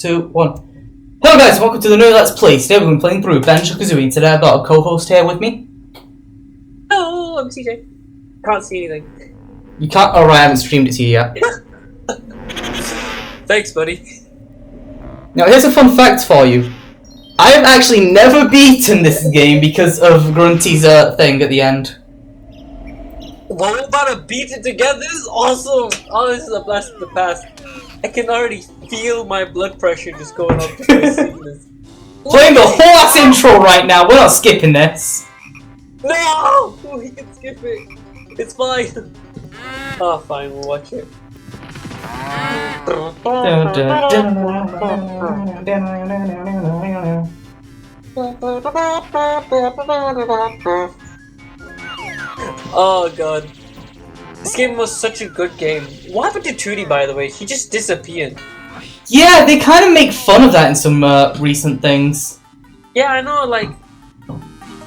Two, one. Hello guys, welcome to the new Let's Play. Today we've been playing through Banjo Kazooie. Today I've got a co-host here with me. Hello, I'm CJ. Can't see anything. You can't. Oh right, I haven't streamed it to you yet. Thanks, buddy. Now here's a fun fact for you. I have actually never beaten this game because of Grunty's thing at the end. Well, we're about to beat it together. This is awesome. Oh, this is a blast of the past. I can already feel my blood pressure just going up to my sickness. Playing the whole ass intro right now. We're not skipping this. No! We can skip it. It's fine. Oh, fine. We'll watch it. Oh god. This game was such a good game. What happened to Tootie, by the way? She just disappeared. Yeah, they kind of make fun of that in some recent things. Yeah, I know, like...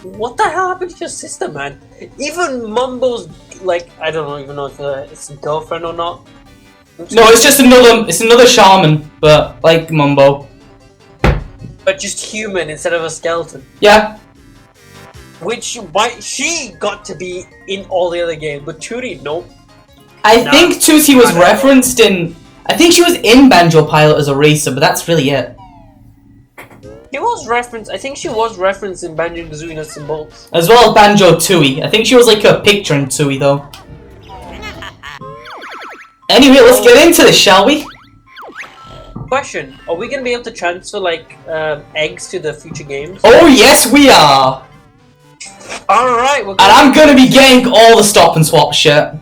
What the hell happened to your sister, man? Even Mumbo's, like, I don't even know if it's a girlfriend or not. No, it's just another shaman, but like Mumbo. But just human instead of a skeleton. Yeah. Why she got to be in all the other games, but Tootie, nope. I think Tootie was referenced in... I think she was in Banjo Pilot as a racer, but that's really it. She was referenced, I think she was referenced in Banjo Kazooie Nuts and Bolts. As well as Banjo Tooie. I think she was like a picture in Tooie though. Anyway, let's get into this, shall we? Question, are we gonna be able to transfer like eggs to the future games? Oh yes we are! Alright, and I'm gonna be getting all the stop and swap shit.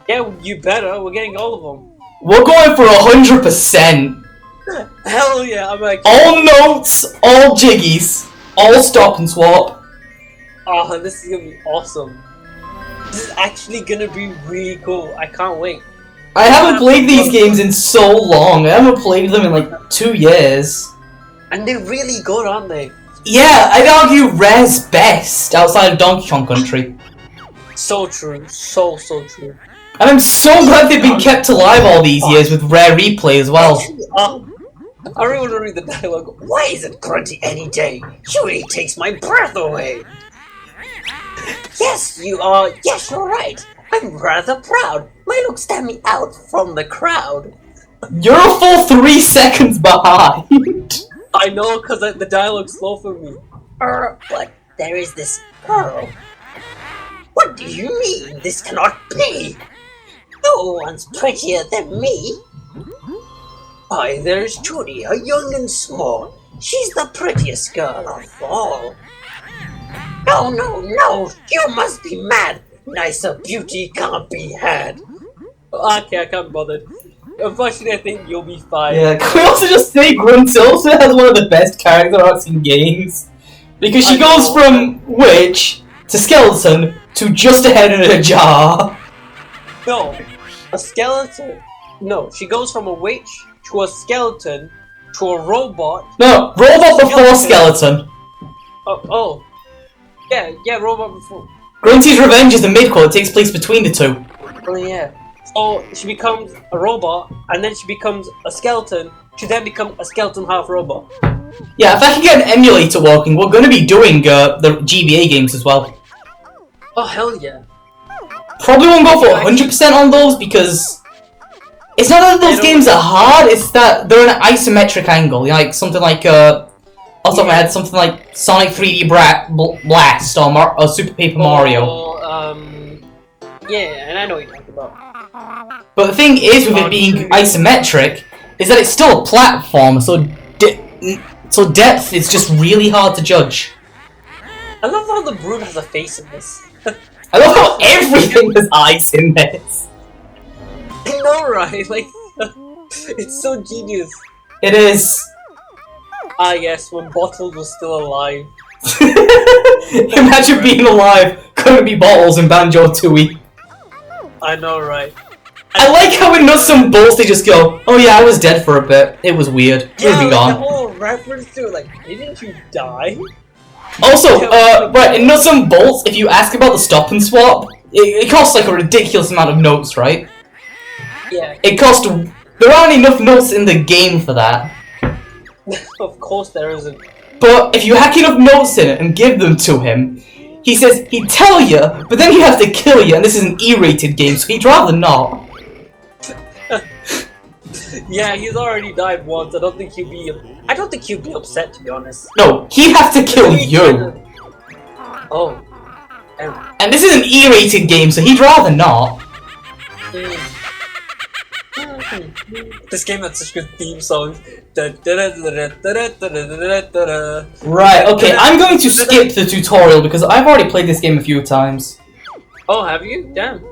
Yeah, you better, we're getting all of them. We're going for 100%. Hell yeah, I'm like... All notes, all jiggies, all stop and swap. Oh, this is gonna be awesome. This is actually gonna be really cool, I can't wait. I haven't played these games in so long. I haven't played them in like 2 years. And they're really good, aren't they? Yeah, I'd argue Rare's best outside of Donkey Kong Country. So true, so true. And I'm so glad they've been kept alive all these years with Rare Replay as well. I really want to read the dialogue. Why isn't Grunty any day? Surely takes my breath away. Yes, you are. Yes, you're right. I'm rather proud. My looks stand me out from the crowd. You're a full 3 seconds behind. I know, because the dialogue's slow for me. But there is this girl. What do you mean? This cannot be. No one's prettier than me. Why, there's Tootie, a young and small. She's the prettiest girl of all. No, you must be mad. Nicer beauty can't be had. Okay, I can't bother. Unfortunately, I think you'll be fine. Yeah, can we also just say Gruntilda has one of the best character arcs in games? Because she goes from witch to skeleton to just a head in a jar. No, a skeleton. No, she goes from a witch to a skeleton to a robot. No, robot before skeleton. Oh. Yeah, robot before. Grunty's Revenge is the midquel. It takes place between the two. Oh yeah. So she becomes a robot, and then she becomes a skeleton. She then becomes a skeleton half robot. Yeah, if I can get an emulator working, we're going to be doing the GBA games as well. Oh hell yeah! Probably won't go for 100% on those because it's not that those games are hard. It's that they're an isometric angle, like something like off the top of my head, something like Sonic 3D Blast or Super Paper Mario. Yeah, and I know what you're talking about. But the thing is, with it being isometric, is that it's still a platform, so depth is just really hard to judge. I love how the brood has a face in this. I love how everything has eyes in this. I know, right? Like, it's so genius. It is. Ah, yes, when Bottles was still alive. Imagine being alive. Couldn't be Bottles in Banjo Tooie. I know, right? I like how in Nuts and Bolts they just go, oh yeah, I was dead for a bit. It was weird. Yeah, Moving like on. the whole reference to it, like, didn't you die? Also, right, in Nuts and Bolts, if you ask about the stop and swap, it costs like a ridiculous amount of notes, right? Yeah. It cost... There aren't enough notes in the game for that. Of course there isn't. But if you hack enough notes in it and give them to him, he says he'd tell you, but then he'd have to kill you, and this is an E-rated game, so he'd rather not. Yeah, he's already died once. I don't think he'd be upset, to be honest. No, he'd have to kill you. Oh. And this is an E-rated game, so he'd rather not. This game had such good theme songs. Right, okay, I'm going to skip the tutorial because I've already played this game a few times. Oh, have you? Damn.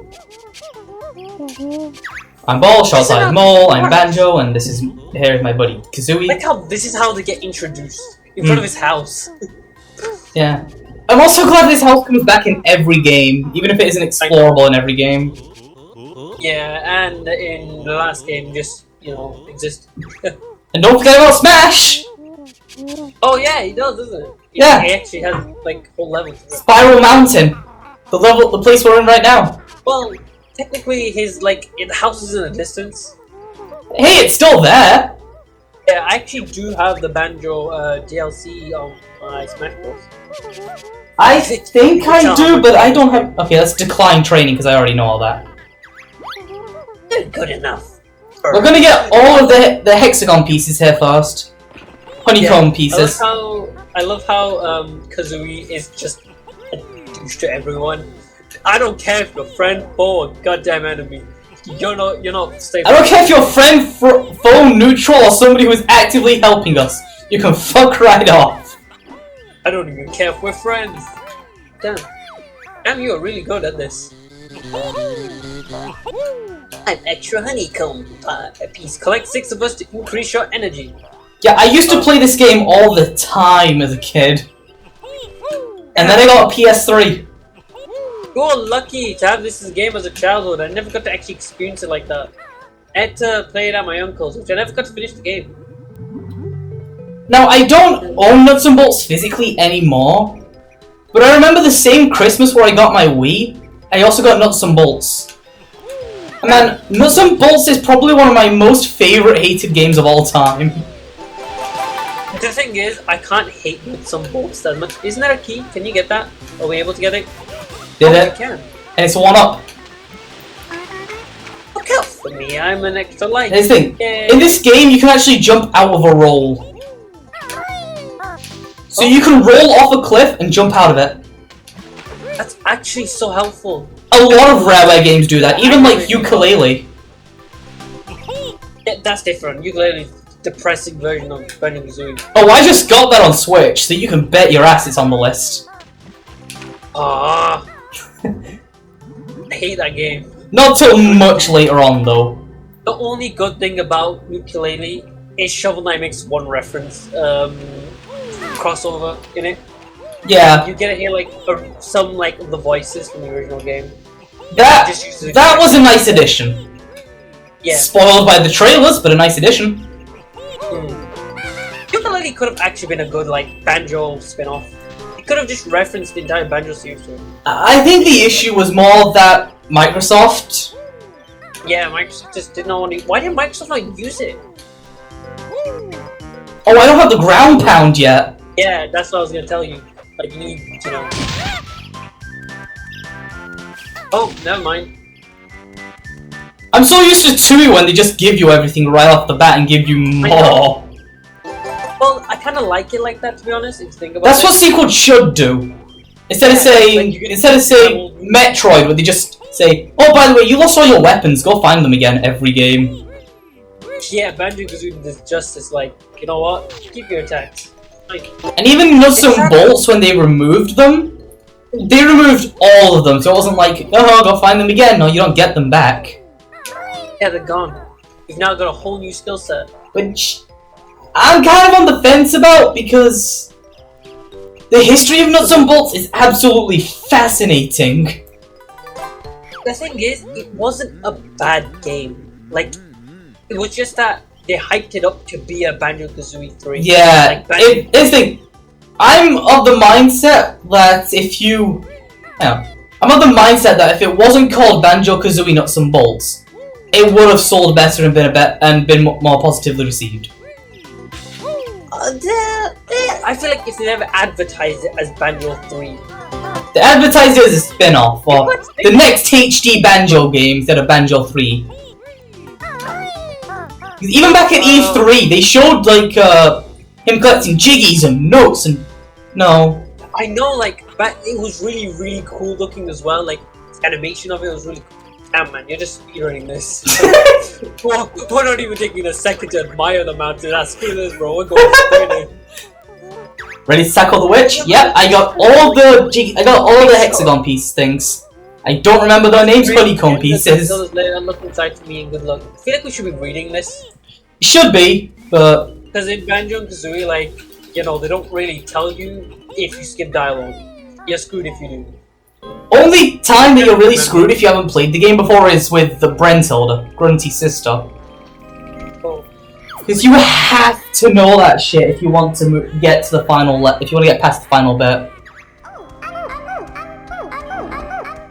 I'm Ball, Shots I'm Mole, I'm Banjo, and here is my buddy Kazooie. Like how this is how they get introduced in front of his house. Yeah. I'm also glad this house comes back in every game, even if it isn't explorable in every game. Yeah, and in the last game, just, you know, exist. And don't forget about Smash! Oh yeah, he does, doesn't it? Yeah. He actually has, like, whole levels. Spiral Mountain. The place we're in right now. Well, technically the house is in the distance. Hey, it's still there! Yeah, I actually do have the Banjo DLC on my Smash Bros. I think I do, but I don't have... Okay, let's decline training because I already know all that. Good enough. We're gonna get all of the hexagon pieces here first. Honeycomb pieces. I love how Kazooie is just a douche to everyone. I don't care if you're friend, foe, or goddamn enemy. You're not stable. I don't care if you're friend, foe, neutral, or somebody who is actively helping us. You can fuck right off. I don't even care if we're friends. Damn. Damn, you're really good at this. I'm extra honeycomb piece. Collect 6 of us to increase your energy. Yeah, I used to play this game all the time as a kid. And then I got a PS3. You're lucky to have this as a game as a childhood. I never got to actually experience it like that. I had to play it at my uncle's, which I never got to finish the game. Now, I don't own Nuts and Bolts physically anymore, but I remember the same Christmas where I got my Wii, I also got Nuts and Bolts. And man, Nuts and Bolts is probably one of my most favourite hated games of all time. The thing is, I can't hate Nuts and Bolts that much. Isn't there a key? Can you get that? Are we able to get it? Did it? You can. And it's a 1-up. Look out for me, I'm an extra light. Here's the thing, Yay. in this game you can actually jump out of a roll. So you can roll off a cliff and jump out of it. That's actually so helpful. A lot of Rareware games do that, even like Ukulele. Yeah, that's different. Ukulele, depressing version of Banjo Kazooie. Oh, I just got that on Switch, so you can bet your ass it's on the list. Ah, I hate that game. Not till much later on, though. The only good thing about Ukulele is Shovel Knight makes one reference crossover in it. Yeah. You get to hear like some like of the voices from the original game. That was a nice addition. Yeah. Spoiled by the trailers, but a nice addition. Ukulele could have actually been a good like Banjo spin-off. It could have just referenced the entire Banjo series to it. I think the issue was more that Microsoft... Yeah, Microsoft just did not want to... Why did Microsoft not use it? Oh, I don't have the ground pound yet. Yeah, that's what I was gonna tell you. Like, you need, you know... Oh, never mind. I'm so used to 2 when they just give you everything right off the bat and give you more. Well, I kind of like it like that, to be honest, if you think about That's it. what sequels should do. Instead of saying Metroid, where they just say, "Oh, by the way, you lost all your weapons. Go find them again every game." Yeah, Banjo Kazooie does justice. Like, you know what? Keep your attacks. Like, And even Nuts and Bolts, when they removed them, they removed all of them. So it wasn't like, "Oh, go find them again." No, you don't get them back. yeah, they're gone. You've now got a whole new skill set. Which I'm kind of on the fence about because the history of Nuts and Bolts is absolutely fascinating. The thing is, it wasn't a bad game. Like, it was just that they hyped it up to be a Banjo Kazooie 3. Yeah, Like, here's the thing. I'm of the mindset that if you... I'm of the mindset that if it wasn't called Banjo Kazooie Nuts and Bolts, it would have sold better and been more positively received. I feel like if they never advertised it as Banjo 3. They advertised it as a spin-off for the next HD Banjo game instead of Banjo 3. Even back at E3, they showed like him collecting jiggies and notes and no. I know, like, but it was really cool looking as well. Like, the animation of it was really cool. Damn man, you're just speedrunning this. We're not even taking a second to admire the mountain. Screw this, bro. We're going straight in. Ready to tackle the witch? Yep, I got all the hexagon piece things. I don't remember their names, honeycomb pieces. Look inside to me and good luck. I feel like we should be reading this. It should be, but because in Banjo and Kazooie, like, you know, they don't really tell you if you skip dialogue. You're screwed if you do. Only time that you're really screwed if you haven't played the game before is with the Brentilda, Grunty's sister. Because you have to know that shit if you want to get to the final. If you want to get past the final bit.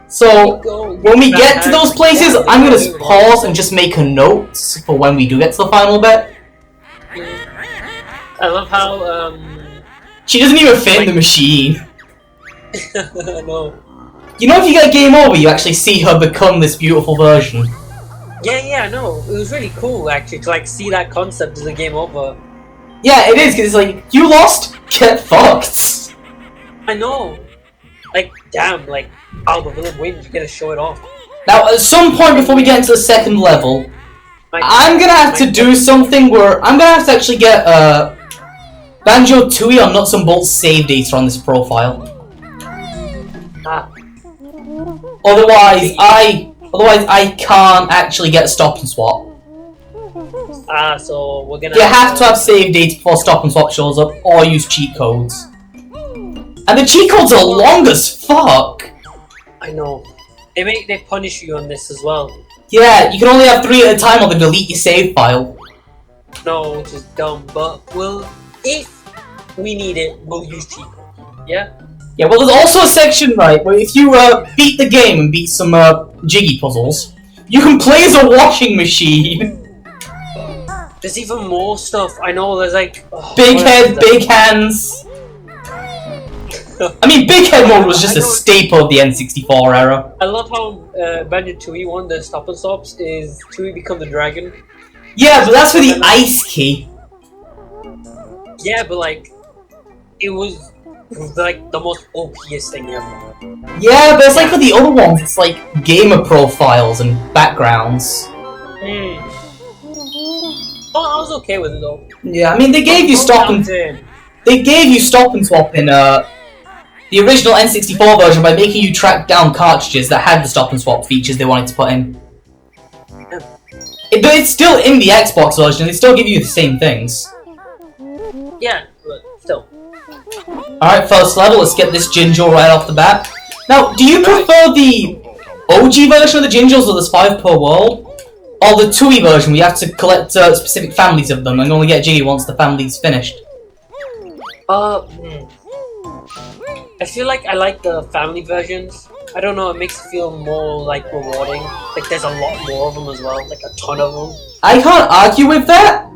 So when we get to those places, I'm gonna pause and just make a note for when we do get to the final bit. I love how she doesn't even fit in the machine. No. You know, if you get game over, you actually see her become this beautiful version. Yeah, I know. It was really cool actually to like see that concept as a game over. Yeah, it is because it's like you lost, get fucked. I know. Like, damn, like, oh, the villain wins. You gotta show it off. Now, at some point before we get into the second level, I'm gonna have to do something where I'm gonna have to actually get Banjo Tooie or Nuts and Bolts save data on this profile. Otherwise, I can't actually get Stop and Swap. So we're gonna. You have to have save data before Stop and Swap shows up, or use cheat codes. And the cheat codes are long as fuck. I know. They punish you on this as well. Yeah, you can only have 3 at a time, or they delete your save file. No, which is dumb. But if we need it, we'll use cheat codes. Yeah. Yeah, well, there's also a section, right, where if you beat the game and beat some jiggy puzzles, you can play as a washing machine. There's even more stuff. I know. There's like big head, big hands. I mean, big head mode was just a staple of the N64 era. I love how Banjo Tooie one, the stop and stops, is Tooie become the dragon. Yeah, but that's for the ice key. Yeah, but like, it was like the most OP'est thing ever. Yeah, but it's like for the other ones, it's like gamer profiles and backgrounds. Oh, I was okay with it though. Yeah, I mean they gave you stop and swap in the original N64 version by making you track down cartridges that had the stop and swap features they wanted to put in. But it's still in the Xbox version, and they still give you the same things. Yeah, but still. Alright, first level, let's get this Jinjo right off the bat. Now, do you prefer the OG version of the Jinjos, where there's 5 per world? Or the Tooie version, where you have to collect specific families of them and only get Jiggy once the family's finished? I feel like I like the family versions. I don't know, it makes it feel more like rewarding. Like there's a lot more of them as well, like a ton of them. I can't argue with that,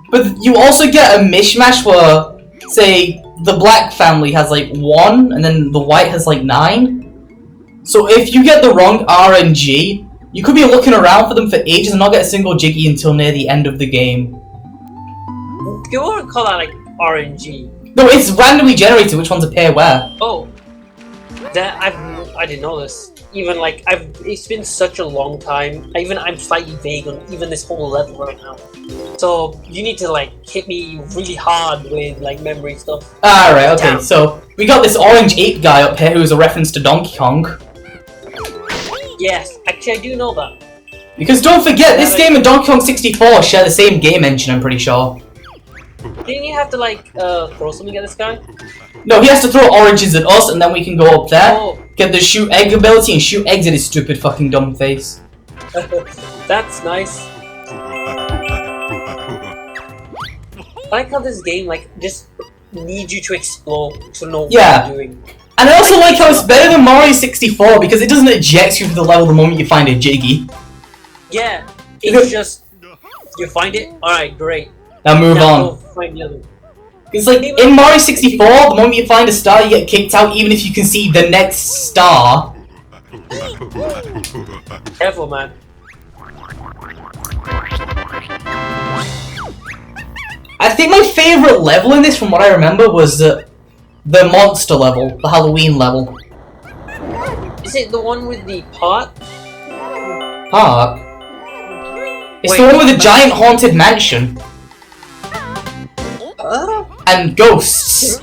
but you also get a mishmash where, say, the black family has like 1, and then the white has like 9. So if you get the wrong RNG, you could be looking around for them for ages and not get a single Jiggy until near the end of the game. You wouldn't call that like RNG. No, it's randomly generated which ones appear where. Oh, I didn't know this. Even like it's been such a long time. I'm slightly vague on even this whole level right now. So you need to like hit me really hard with like memory stuff. Alright, okay, damn. So we got this orange ape guy up here who's a reference to Donkey Kong. Yes, actually I do know that. Because don't forget, this game and Donkey Kong 64 share the same game engine, I'm pretty sure. Didn't you have to like throw something at this guy? No, he has to throw oranges at us and then we can go up there, get the shoot egg ability and shoot eggs at his stupid fucking dumb face. That's nice. I like how this game like just needs you to explore to know what you're doing. And I also like how it's better than Mario 64 because it doesn't eject you from the level the moment you find a Jiggy. Yeah, it's just you find it. All right, great. Now move on. Go find the other. Because like in Mario 64, the moment you find a star, you get kicked out, even if you can see the next star. Careful, man. I think my favorite level in this, from what I remember, was the monster level, the Halloween level. Is it the one with the pot? Park? It's Wait, the one with the giant haunted mansion. And ghosts.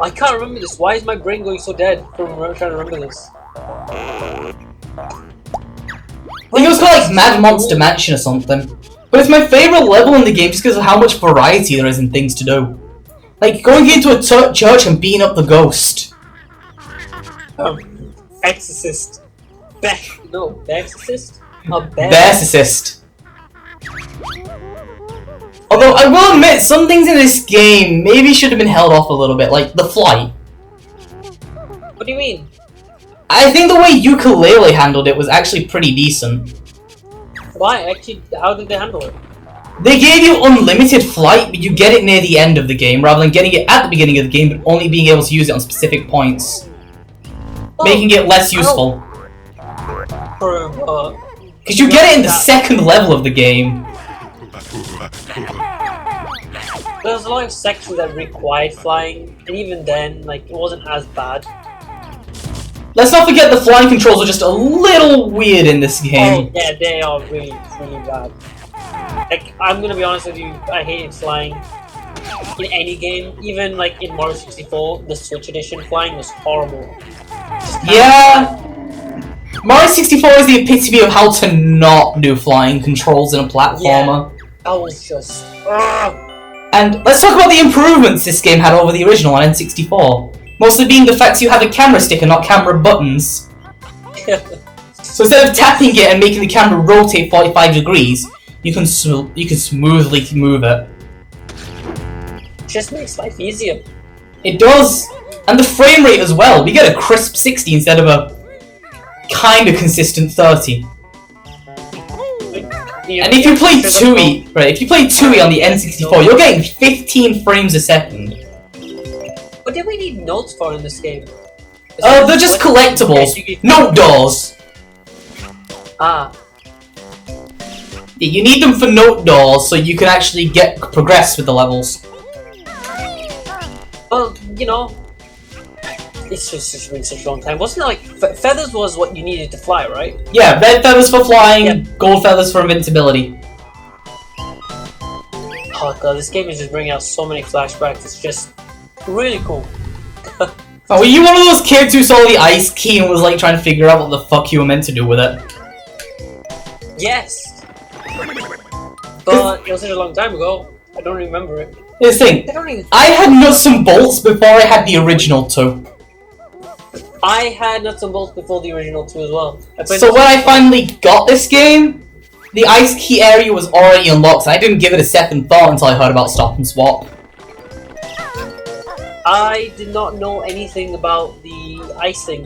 I can't remember this. Why is my brain going so dead from trying to remember this? I think it was called like Mad Monster Mansion or something. But it's my favorite level in the game just because of how much variety there is in things to do. Like going into a church and beating up the ghost. Exorcist. The Exorcist? Exorcist. Although I will admit, some things in this game maybe should have been held off a little bit, like the flight. What do you mean? I think the way Ukulele handled it was actually pretty decent. Why? Actually, how did they handle it? They gave you unlimited flight, but you get it near the end of the game, rather than getting it at the beginning of the game, but only being able to use it on specific points. Making it less useful. Because you get it in the second level of the game. There's a lot of sections that required flying, and even then, like, it wasn't as bad. Let's not forget the flying controls are just a little weird in this game. Oh, yeah, they are really, really bad. Like, I'm gonna be honest with you, I hated flying in any game. Even, like, in Mario 64, the Switch Edition, flying was horrible. Yeah. Mario 64 is the epitome of how to not do flying controls in a platformer. Yeah, that was just... And let's talk about the improvements this game had over the original on N64. Mostly being the fact you have a camera stick and not camera buttons. So instead of tapping it and making the camera rotate 45 degrees, you can smoothly move it. Just makes life easier. It does. And the frame rate as well. We get a crisp 60 instead of a kinda consistent 30. And if you play Tooie, if you play Tooie on the N64, you're getting 15 frames a second. What do we need notes for in this game? They're just collectibles. Note doors. Ah. Yeah, you need them for note doors so you can actually progress with the levels. Well, you know, it's just been such a long time. Wasn't it like feathers was what you needed to fly, right? Yeah, red feathers for flying, yeah. Gold feathers for invincibility. Oh god, this game is just bringing out so many flashbacks. It's just really cool. Oh, were you one of those kids who saw the ice key and was like trying to figure out what the fuck you were meant to do with it? Yes! But it was such a long time ago, I don't remember it. Here's the thing, I had nuts and bolts before I had the original 2. I had nuts and bolts before the original 2 as well. So when I finally got this game, the ice key area was already unlocked, and I didn't give it a second thought until I heard about Stop and Swap. I did not know anything about the ice thing.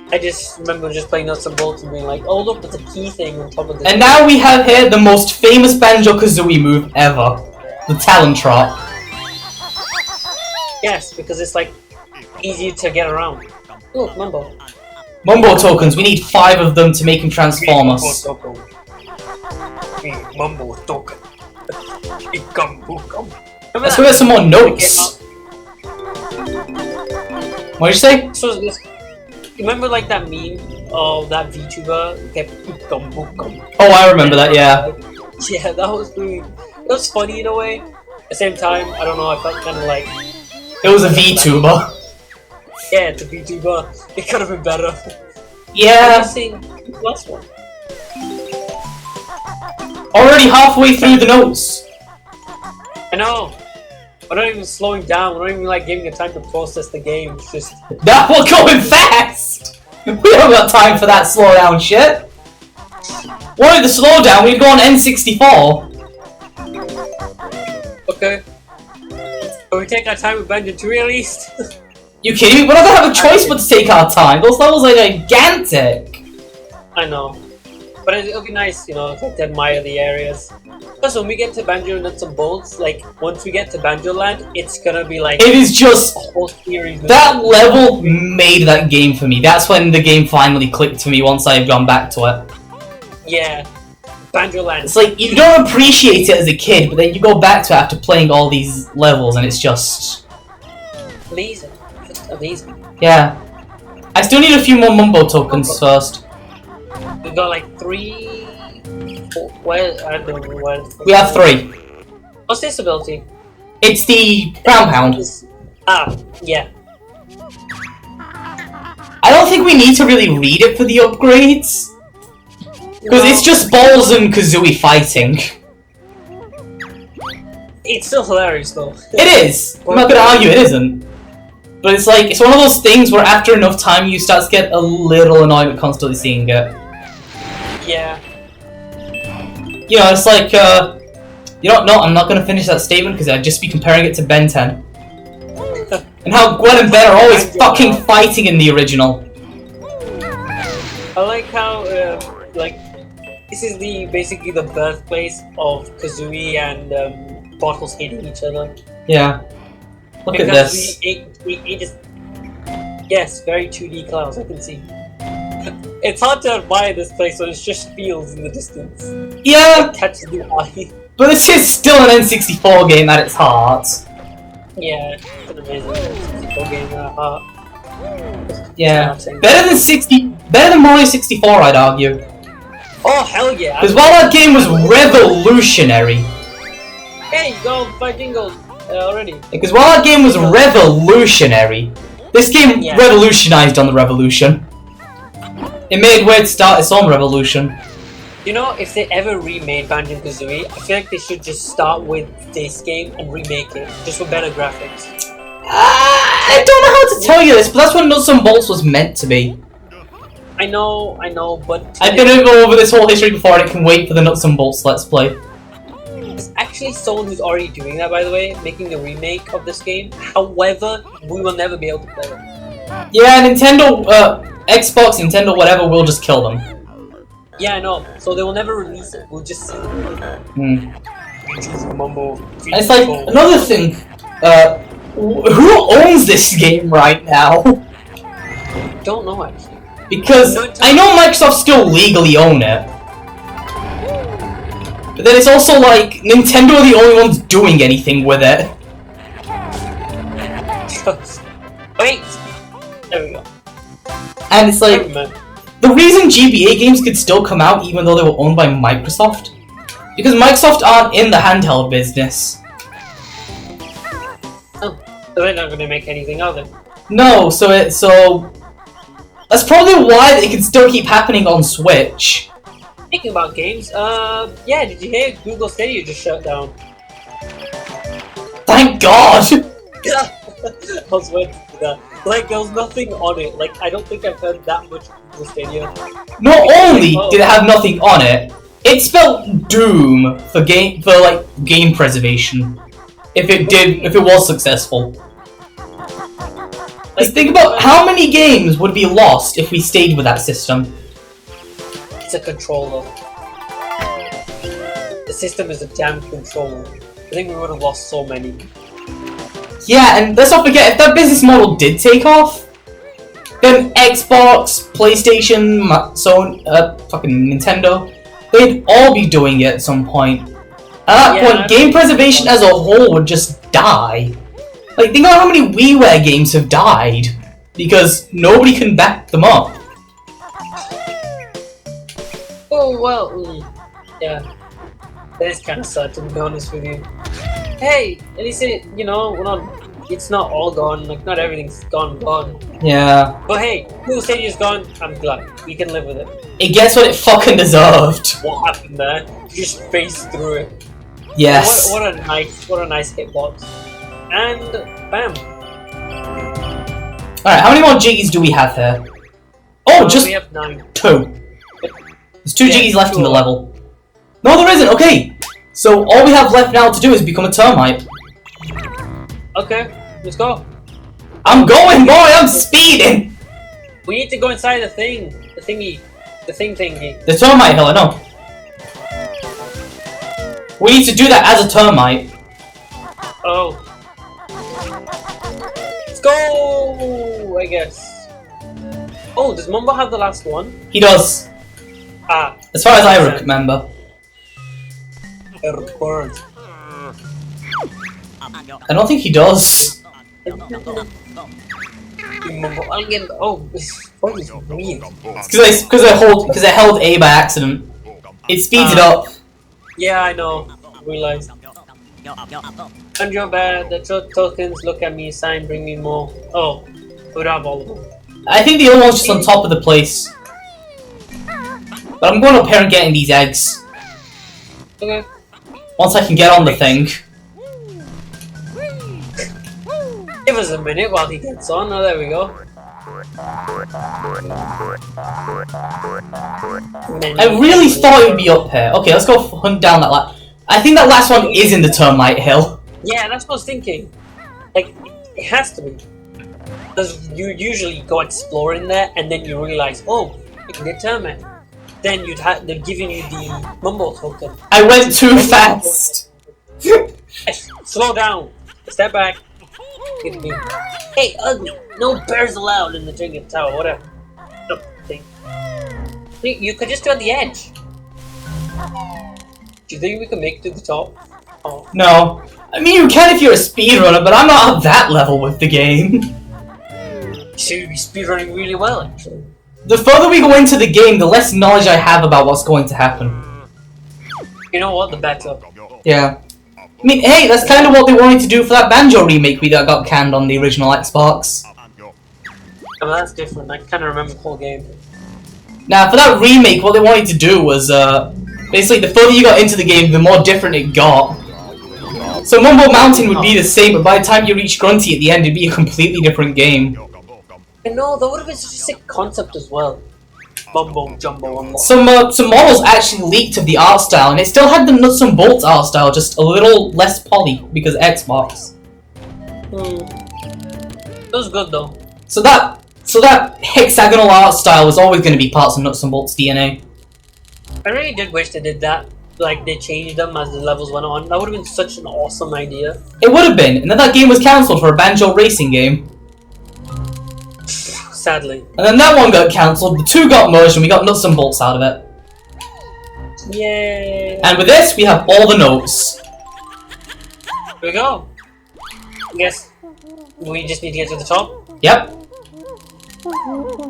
I just remember just playing nuts and bolts and being like, oh look, there's a key thing on top of this. And now we have here the most famous Banjo Kazooie move ever. The Talon Trot. Yes, because it's like easy to get around. Look, Mumbo. Mumbo tokens, we need 5 of them to make him transform us. Mumbo token. Let's go get some more notes. What did you say? So this, remember like that meme of that VTuber kept Oh, I remember that, yeah. Yeah, that was really, it was funny in a way. At the same time, I don't know, I felt kind of like... It was a VTuber. Yeah, it's a VTuber. It could have been better. Yeah. I'm seeing the last one. Already halfway through the notes. I know. We're not even slowing down. We're not even like giving it time to process the game. It's just... That we're going fast! We don't got time for that slow down shit. Wanted the slow down, we'd go on N64. Okay. Can we take our time with Banjo 3 at least? You kidding me? We're not gonna have a choice but to take our time. Those levels are gigantic. I know. But it'll be nice, you know, to admire the areas. Plus, when we get to Banjo Nuts and Bolts, like, once we get to Banjo Land, it's gonna be like... It is just... a whole series. That level made that game for me. That's when the game finally clicked for me once I've gone back to it. Yeah. Banjo Land. It's like, you don't appreciate it as a kid, but then you go back to it after playing all these levels and it's just... amazing. Just amazing. Yeah. I still need a few more Mumbo tokens first. We've got like 3... 4... Where? I don't know where... We have 3. What's this ability? It's the Ground Pound. Ah, yeah. I don't think we need to really read it for the upgrades. Because it's just Balls and Kazooie fighting. It's still hilarious though. It is! I'm not gonna argue it isn't. But it's like, it's one of those things where after enough time you start to get a little annoyed with constantly seeing it. Yeah. You know, it's like, you don't know, I'm not gonna finish that statement because I'd just be comparing it to Ben 10. And how Gwen and Ben are always fucking fighting in the original. I like how, like, this is basically the birthplace of Kazooie and Bottles hating each other. Yeah. Look at this. We just... Yes, very 2D clouds, I can see. It's hard to admire this place when it's just fields in the distance. Yeah! It catches the eye. But this is still an N64 game at its heart. Yeah, it's an amazing 64 game at heart. Yeah. Better than Mario 64, I'd argue. Oh, hell yeah! Because while that game was revolutionary... Hey, you go 5 jingles already. Because while that game was revolutionary, this game revolutionized on the revolution. It made Weird start its own revolution. You know, if they ever remade Banjo and Kazooie, I feel like they should just start with this game and remake it, just with better graphics. I don't know how to tell you this, but that's what Nuts and Bolts was meant to be. I know, but... I've been over this whole history before and I can wait for the Nuts and Bolts Let's Play. There's actually someone who's already doing that, by the way, making a remake of this game. However, we will never be able to play it. Yeah, Nintendo, Xbox, Nintendo, whatever, will just kill them. Yeah, I know. So they will never release it. We'll just see. And Mumbo. it's like, another thing, who owns this game right now? Don't know, actually. Because I know Microsoft still legally own it. But then it's also like, Nintendo are the only ones doing anything with it. Wait! There we go. And it's like, the reason GBA games could still come out even though they were owned by Microsoft, because Microsoft aren't in the handheld business. Oh, they're not gonna make anything of it. No, so that's probably why they can still keep happening on Switch. Speaking about games, yeah, did you hear Google Stadia just shut down? Thank God! I was waiting for that. Like, there was nothing on it. Like, I don't think I've heard that much Google Stadia. Not only did it have nothing on it, it spelled doom for game preservation. If it was successful. Like, think about how many games would be lost if we stayed with that system. It's a controller. The system is a damn controller. I think we would have lost so many. Yeah, and let's not forget, if that business model did take off, then Xbox, PlayStation, fucking Nintendo, they'd all be doing it at some point. At that point, game preservation as a whole would just die. Like, think about how many WiiWare games have died, because nobody can back them up. Oh, well, yeah. That is kind of sad, to be honest with you. Hey, at least it's not all gone, like, not everything's gone. Yeah. But hey, Google Stadia's gone, I'm glad. We can live with it. It gets what it fucking deserved. What happened there? You just phased through it. Yes. What a nice hitbox. And bam. Alright, how many more Jiggies do we have here? Oh, just we have 9. 2. There's 2 Jiggies left in the level. No, there isn't, okay. So all we have left now to do is become a termite. Okay, let's go. I'm going, boy, I'm speeding! We need to go inside the thingy. The thing thingy. The termite hill, I know. We need to do that as a termite. Oh. Let's go! I guess. Oh, does Mumbo have the last one? He does. Ah. As far as I remember. I don't think he does. I'll get. Oh, what is weird? It's because I held A by accident. It speeds it up. Yeah, I know. Realized. Banjo bad. The tokens. Look at me. Sign. Bring me more. Oh, we don't have all of them. I think the other one's just on top of the place. But I'm going up here and getting these eggs. Okay. Once I can get on the thing. Give us a minute while he gets on. Oh, there we go. I really thought it would be up here. Okay, let's go hunt down that last. I think that last one is in the termite hill. Yeah, that's what I was thinking. Like, it has to be. Because you usually go exploring there and then you realize, oh, you can get termite. Then they're giving you the Mumbo token. I went too fast. Slow down. Step back. Hey, ugly! No bears allowed in the Jingle Tower. Whatever. No thing. You could just go at the edge. Do you think we can make it to the top? Oh. No. I mean, you can if you're a speedrunner, but I'm not at that level with the game. So you'd be speedrunning really well, actually. The further we go into the game, the less knowledge I have about what's going to happen. You know what? The better. Yeah. I mean, hey, that's kind of what they wanted to do for that Banjo remake that got canned on the original Xbox. Oh, that's different. I kind of remember the whole game. Now, for that remake, what they wanted to do was, basically, the further you got into the game, the more different it got. So Mumbo Mountain would be the same, but by the time you reach Grunty at the end, it'd be a completely different game. And no, that would have been such a sick concept as well. Mumbo Jumbo Unlock. Some models actually leaked of the art style, and it still had the nuts and bolts art style, just a little less poly, because Xbox. It was good though. So that hexagonal art style was always going to be parts of nuts and bolts DNA. I really did wish they did that. Like, they changed them as the levels went on. That would have been such an awesome idea. It would have been, and then that game was cancelled for a Banjo racing game. Sadly. And then that one got cancelled, the two got merged, and we got nuts and bolts out of it. Yay! And with this, we have all the notes. Here we go. I guess we just need to get to the top. Yep.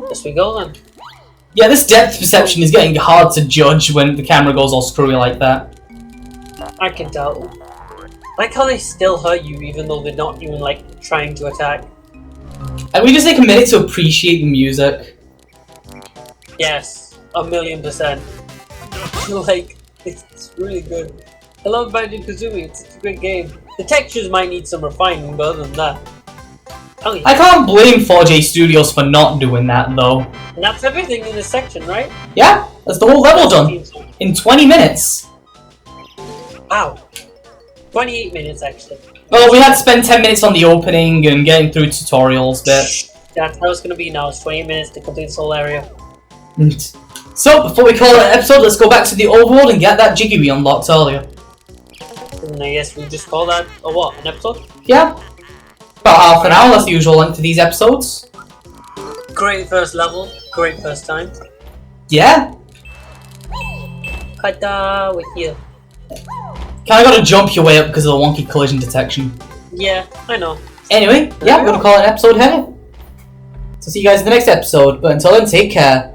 Yes, we go then. Yeah, this depth perception is getting hard to judge when the camera goes all screwy like that. I can tell. I like how they still hurt you even though they're not even, like, trying to attack. And we just take a minute to appreciate the music. Yes, 1,000,000%. Like, it's really good. I love Banjo Kazooie, it's a great game. The textures might need some refining, but other than that. Oh yeah. I can't blame 4J Studios for not doing that, though. And that's everything in this section, right? Yeah, that's the whole level done. In 20 minutes. Wow. 28 minutes, actually. Well, we had to spend 10 minutes on the opening and getting through tutorials, but... That's how it's gonna be now, it's 28 minutes to complete this whole area. So, before we call it an episode, let's go back to the overworld and get that jiggy we unlocked earlier. And I guess we just call that, a what, an episode? Yeah. About half an hour, that's the usual length of these episodes. Great first level, great first time. Yeah. Kata, we're here. Kinda gotta jump your way up because of the wonky collision detection. Yeah, I know. Anyway, yeah, we're gonna call it an episode here. So see you guys in the next episode, but until then, take care.